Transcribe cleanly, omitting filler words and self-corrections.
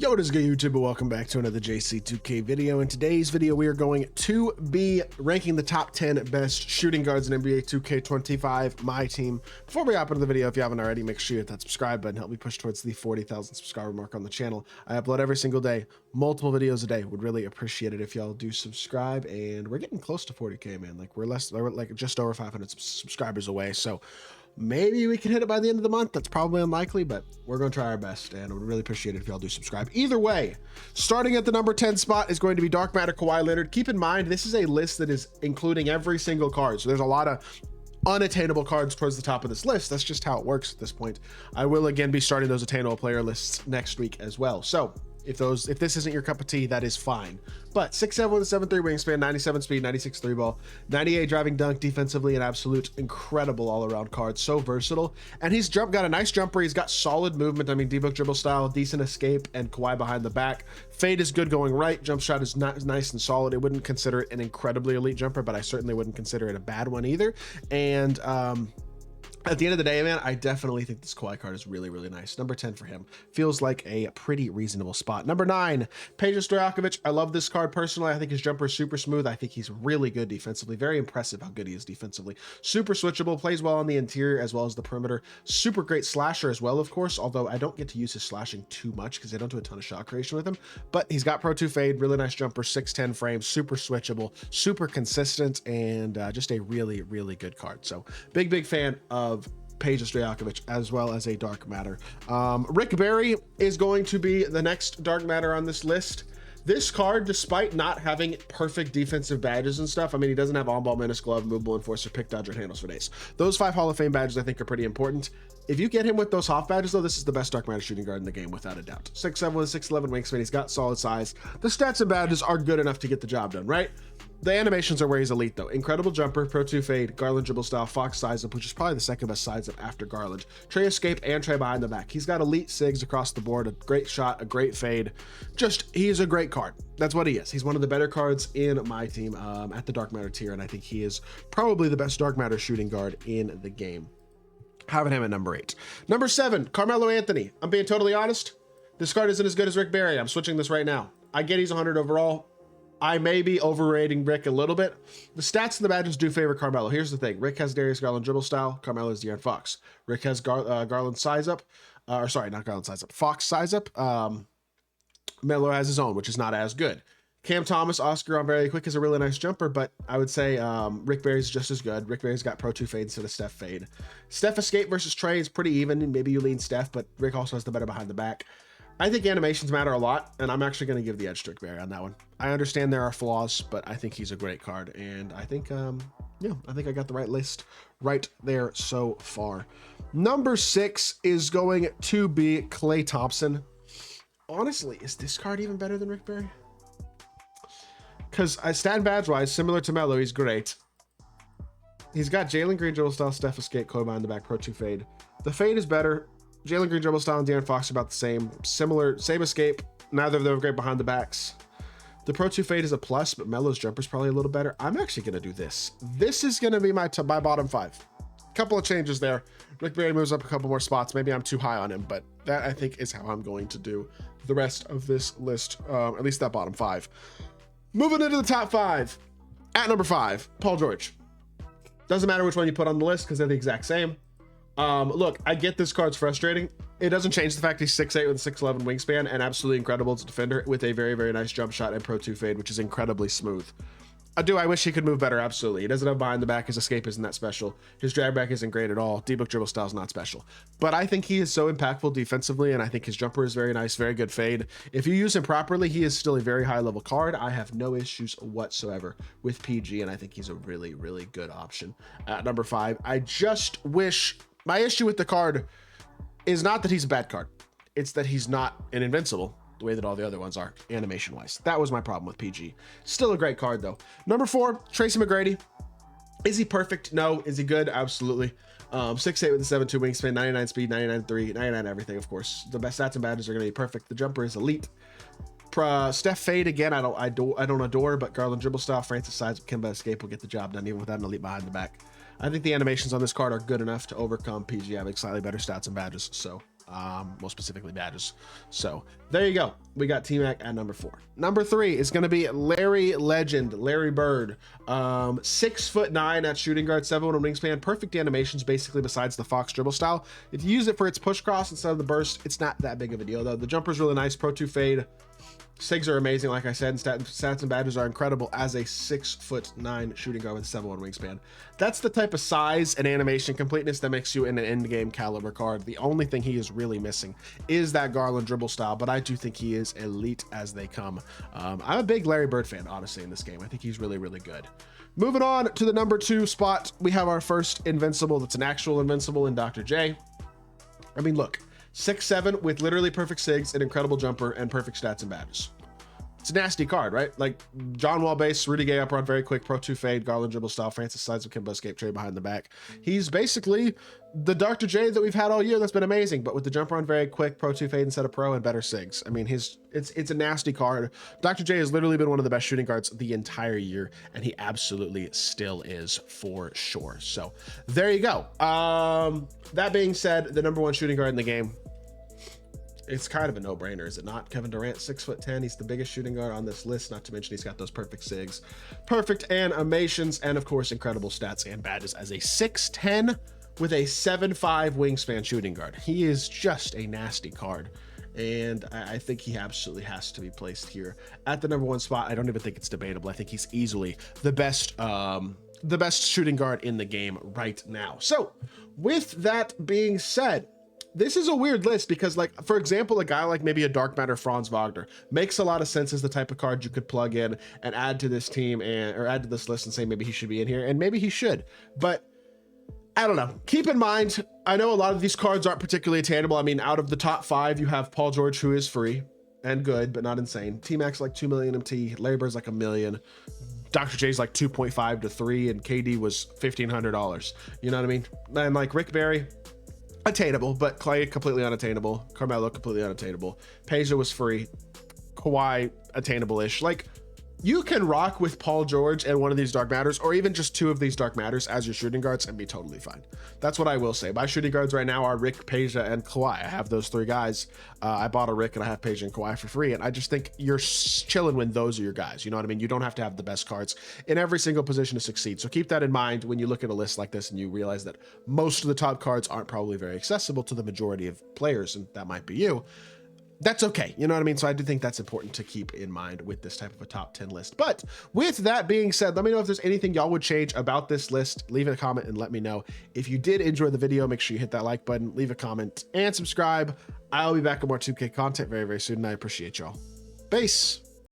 Yo, what is good, YouTube, and welcome back to another JC2K video. In today's video, we are going to be ranking the top 10 best shooting guards in NBA 2K25 MyTEAM. Before we hop into the video, if you haven't already, make sure you hit that subscribe button. Help me push towards the 40,000 subscriber mark on the channel. I upload every single day, multiple videos a day. Would really appreciate it if y'all do subscribe. And we're getting close to 40K, man. We're like just over 500 subscribers away. So maybe we can hit it by the end of the month. That's probably unlikely, but we're going to try our best, and I would really appreciate it if y'all do subscribe. Either way, starting at the number 10 spot is going to be Dark Matter Kawhi Leonard. Keep in mind, this is a list that is including every single card, so there's a lot of unattainable cards towards the top of this list. That's just how it works at this point. I will again be starting those attainable player lists next week as well. So if this isn't your cup of tea, that is fine. But 6'7" with a 7'3" wingspan, 97 speed, 96 3 ball, 98 driving dunk, defensively an absolute incredible all-around card. So versatile, and he's got a nice jumper. He's got solid movement. I mean, D-Book dribble style, decent escape, and Kawhi behind the back. Fade is good going right. Jump shot is not nice and solid. I wouldn't consider it an incredibly elite jumper, but I certainly wouldn't consider it a bad one either. And at the end of the day, man, I definitely think this Kawhi card is really, really nice. Number 10 for him. Feels like a pretty reasonable spot. Number 9, Peja Stojakovic. I love this card personally. I think his jumper is super smooth. I think he's really good defensively. Very impressive how good he is defensively. Super switchable. Plays well on the interior as well as the perimeter. Super great slasher as well, of course, although I don't get to use his slashing too much because I don't do a ton of shot creation with him. But he's got Pro 2 fade. Really nice jumper. 6'10" frame. Super switchable. Super consistent. And just a really, really good card. So big fan of Peja Stojakovic as well as a Dark Matter. Rick Barry is going to be the next Dark Matter on this list. This card, despite not having perfect defensive badges and stuff, I mean, he doesn't have on-ball, menace, glove, movable, enforcer, pick, dodger, handles for days. Those 5 Hall of Fame badges I think are pretty important. If you get him with those Hoff badges, though, this is the best Dark Matter shooting guard in the game, without a doubt. 6'7" with 6'11" wingspan. He's got solid size. The stats and badges are good enough to get the job done, right? The animations are where he's elite, though. Incredible jumper, Pro 2 fade, Garland dribble style, Fox size up, which is probably the second best size up after Garland. Tray escape and tray behind the back. He's got elite sigs across the board, a great shot, a great fade. He's a great card. That's what he is. He's one of the better cards in MyTEAM at the Dark Matter tier, and I think he is probably the best Dark Matter shooting guard in the game. Having him at number 8. Number 7, Carmelo Anthony. I'm being totally honest. This card isn't as good as Rick Barry. I'm switching this right now. I get he's 100 overall. I may be overrating Rick a little bit. The stats and the badges do favor Carmelo. Here's the thing. Rick has Darius Garland dribble style. Carmelo is De'Aaron Fox. Rick has Garland size up. Or sorry, not Garland size up. Fox size up. Melo has his own, which is not as good. Cam Thomas, Oscar on very quick is a really nice jumper, but I would say Rick Barry's just as good. Rick Barry's got Pro 2 fade instead of Steph fade. Steph escape versus Trey is pretty even. Maybe you lean Steph, but Rick also has the better behind the back. I think animations matter a lot, and I'm actually going to give the edge to Rick Barry on that one. I understand there are flaws, but I think he's a great card, and I think, yeah, I think I got the right list right there so far. Number 6 is going to be Klay Thompson. Honestly, is this card even better than Rick Barry? Because stat and badge wise, similar to Melo, he's great. He's got Jalen Green dribble style, Steph escape, Kobe behind the back, Pro 2 fade. The fade is better. Jalen Green dribble style and De'Aaron Fox are about the same. Similar, same escape. Neither of them are great behind the backs. The Pro 2 fade is a plus, but Melo's jumper is probably a little better. I'm actually going to do this. This is going to be my bottom 5. Couple of changes there. Rick Barry moves up a couple more spots. Maybe I'm too high on him, but that I think is how I'm going to do the rest of this list, at least that bottom 5. Moving into the top 5. At number 5, Paul George. Doesn't matter which one you put on the list because they're the exact same. Look, I get this card's frustrating. It doesn't change the fact he's 6'8" with a 6'11" wingspan and absolutely incredible as a defender with a very, very nice jump shot and Pro 2 fade, which is incredibly smooth. I wish he could move better, absolutely. He doesn't have behind the back. His escape isn't that special. His drag back isn't great at all. D-Book dribble style is not special. But I think he is so impactful defensively, and I think his jumper is very nice, very good fade. If you use him properly, he is still a very high-level card. I have no issues whatsoever with PG, and I think he's a really, really good option. At number 5, I just wish... My issue with the card is not that he's a bad card. It's that he's not an invincible the way that all the other ones are animation wise. That was my problem with PG. Still a great card though. Number 4, Tracy McGrady. Is he perfect? No. Is he good? Absolutely. 6'8" with a 7'2" wingspan, 99 speed, 99 3, 99 everything, of course. The best stats and badges are going to be perfect. The jumper is elite. Steph fade again. I don't adore, but Garland dribble style, Francis size, Kemba escape will get the job done even without an elite behind the back. I think the animations on this card are good enough to overcome PG having slightly better stats and badges. So most specifically badges. So there you go. We got T-Mac at number 4. Number 3 is going to be Larry Legend, Larry Bird. 6'9" at shooting guard, 7'1" wingspan, perfect animations basically besides the Fox dribble style. If you use it for its push cross instead of the burst, it's not that big of a deal though. The jumper's really nice, Pro 2 fade. SIGs are amazing, like I said, and stats and badges are incredible as a 6'9" shooting guard with a 7'1" wingspan. That's the type of size and animation completeness that makes you an end-game caliber card. The only thing he is really missing is that Garland dribble style, but I do think he is elite as they come. I'm a big Larry Bird fan, honestly, in this game. I think he's really, really good. Moving on to the number 2 spot, we have our first invincible that's an actual invincible in Dr. J. I mean, look. 6'7" with literally perfect SIGs, an incredible jumper, and perfect stats and badges. It's a nasty card, right? Like John Wall base, Rudy Gay up run, very quick, Pro 2 fade, Garland dribble style, Francis sides of Kimbo escape, trade behind the back. He's basically the Dr. J that we've had all year that's been amazing, but with the jump run very quick, Pro 2 fade instead of Pro, and better SIGs. I mean, it's a nasty card. Dr. J has literally been one of the best shooting guards the entire year, and he absolutely still is for sure. So there you go. That being said, the number 1 shooting guard in the game, it's kind of a no-brainer, is it not? Kevin Durant, 6'10". He's the biggest shooting guard on this list, not to mention he's got those perfect SIGs, perfect animations, and of course, incredible stats and badges as a 6'10" with a 7'5" wingspan shooting guard. He is just a nasty card, and I think he absolutely has to be placed here at the number 1 spot. I don't even think it's debatable. I think he's easily the best shooting guard in the game right now. So with that being said, this is a weird list because, like, for example, a guy like maybe a Dark Matter Franz Wagner makes a lot of sense as the type of card you could plug in and add to this team or add to this list and say maybe he should be in here, and maybe he should. But I don't know. Keep in mind, I know a lot of these cards aren't particularly attainable. I mean, out of the top 5, you have Paul George, who is free and good, but not insane. T-Mac's like 2 million MT. Larry Bird's like 1 million. Dr. J's like 2.5 to 3, and KD was $1,500. You know what I mean? And like Rick Barry, attainable, but Clay completely unattainable. Carmelo completely unattainable. Peja was free. Kawhi attainable-ish. Like, you can rock with Paul George and one of these Dark Matters, or even just 2 of these Dark Matters as your shooting guards, and be totally fine. That's what I will say. My shooting guards right now are Rick, Peja, and Kawhi. I have those 3 guys. I bought a Rick and I have Peja and Kawhi for free, and I just think you're chilling when those are your guys. You know what I mean? You don't have to have the best cards in every single position to succeed. So keep that in mind when you look at a list like this and you realize that most of the top cards aren't probably very accessible to the majority of players, and that might be you. That's okay. You know what I mean? So I do think that's important to keep in mind with this type of a top 10 list. But with that being said, let me know if there's anything y'all would change about this list. Leave a comment and let me know. If you did enjoy the video, make sure you hit that like button, leave a comment, and subscribe. I'll be back with more 2K content very, very soon, and I appreciate y'all. Peace.